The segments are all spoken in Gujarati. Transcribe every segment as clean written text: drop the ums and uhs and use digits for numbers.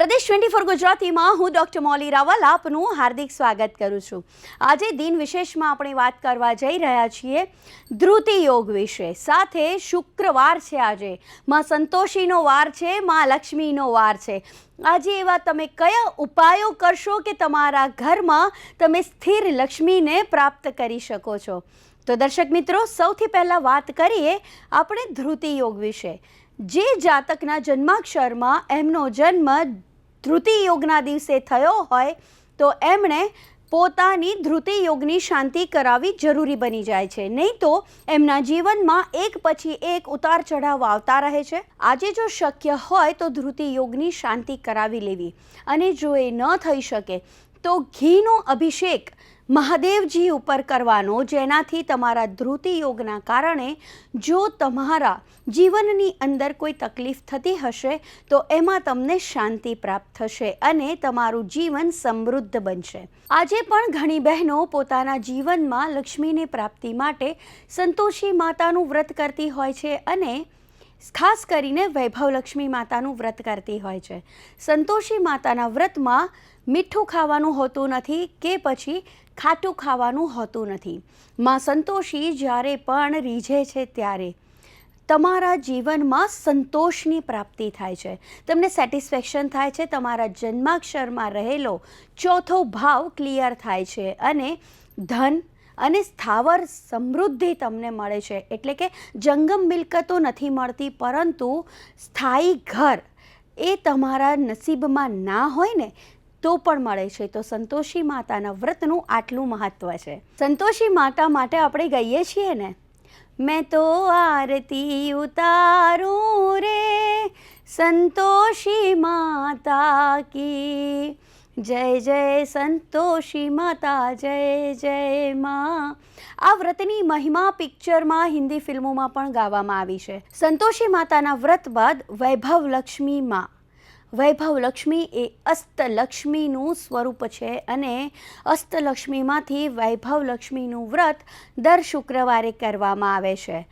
પ્રદેશ 24 ગુજરાતીમાં હું ડૉક્ટર મોલી રાવલ આપનું હાર્દિક સ્વાગત કરું છું। આજે દિન વિશેષમાં આપણે વાત કરવા જઈ રહ્યા છીએ ધૃતિ યોગ વિશે। સાથે શુક્રવાર છે, આજે માં સંતોષીનો વાર છે, માં લક્ષ્મીનો વાર છે। આજે એવા તમે કયા ઉપાયો કરશો કે તમારા ઘરમાં તમે સ્થિર લક્ષ્મીને પ્રાપ્ત કરી શકો છો? તો દર્શક મિત્રો, સૌથી પહેલાં વાત કરીએ આપણે ધૃતિ યોગ વિશે। જે જાતકના જન્માક્ષરમાં એમનો જન્મ ધૃતિ યોગના દિવસે થયો હોય તો એમણે પોતાની ધૃતિ યોગની શાંતિ કરાવવી જરૂરી બની જાય છે, નહીં તો એમના જીવનમાં એક પછી એક ઉતાર ચઢાવ આવતા રહે છે। આજે જો શક્ય હોય તો ધૃતિ યોગની શાંતિ કરાવી લેવી, અને જો એ ન થઈ શકે તો ઘીનો અભિષેક મહાદેવજી ઉપર કરવાનો, જેનાથી તમારા ધૃતિ યોગના કારણે જો તમારા જીવનની અંદર કોઈ તકલીફ થતી હશે તો એમાં તમને શાંતિ પ્રાપ્ત થશે અને તમારું જીવન સમૃદ્ધ બનશે। આજે પણ ઘણી બહેનો પોતાના જીવનમાં લક્ષ્મીની પ્રાપ્તિ માટે સંતોષી માતાનું વ્રત કરતી હોય છે અને ખાસ કરીને વૈભવલક્ષ્મી માતાનું વ્રત કરતી હોય છે। સંતોષી માતાના વ્રતમાં મીઠું ખાવાનું હોતું નથી કે પછી ખાટું ખાવાનું હોતું નથી। માં સંતોષી જ્યારે પણ રીઝે છે ત્યારે તમારા જીવનમાં સંતોષની પ્રાપ્તિ થાય છે, તમને સેટિસ્ફેક્શન થાય છે, તમારા જન્માક્ષરમાં રહેલો ચોથો ભાવ ક્લિયર થાય છે અને ધન અને સ્થાવર સમૃદ્ધિ તમને મળે છે। એટલે કે જંગમ મિલકતો નથી મળતી, પરંતુ સ્થાયી ઘર એ તમારા નસીબમાં ના હોય ને તો પણ મળે છે। તો સંતોષી માતાના વ્રતનું આટલું મહત્વ છે। સંતોષી માતા માટે આપણે ગઈએ છીએ ને, મેં તો આરતી ઉતારું રે સંતોષી માતા કી, જય જય સંતોષી માતા, જય જય માં। આ વ્રતની મહિમા પિક્ચરમાં, હિન્દી ફિલ્મોમાં પણ ગાવામાં આવી છે। સંતોષી માતાના વ્રત બાદ વૈભવલક્ષ્મી માં, વૈભવલક્ષ્મી એ અષ્ટલક્ષ્મીનું સ્વરૂપ છે અને અષ્ટલક્ષ્મીમાંથી વૈભવલક્ષ્મીનું વ્રત દર શુક્રવારે કરવામાં આવે છે।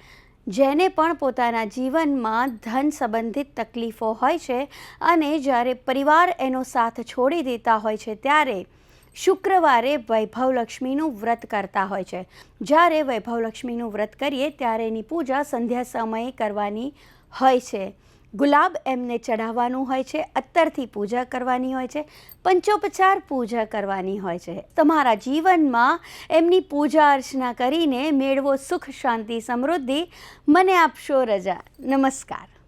જેને પણ પોતાના જીવનમાં ધન સંબંધિત તકલીફો હોય છે અને જ્યારે પરિવાર એનો સાથ છોડી દેતા હોય છે ત્યારે શુક્રવારે વૈભવલક્ષ્મીનું વ્રત કરતા હોય છે। જ્યારે વૈભવલક્ષ્મીનું વ્રત કરીએ ત્યારે એની પૂજા સંધ્યા સમયે કરવાની હોય છે। ગુલાબ એમને ચઢાવવાનું હોય છે, અત્તરથી પૂજા કરવાની હોય છે, પંચોપચાર પૂજા કરવાની હોય છે। તમારા જીવનમાં એમની પૂજા અર્ચના કરીને મેળવો સુખ, શાંતિ, સમૃદ્ધિ। મને આપશો રજા। નમસ્કાર।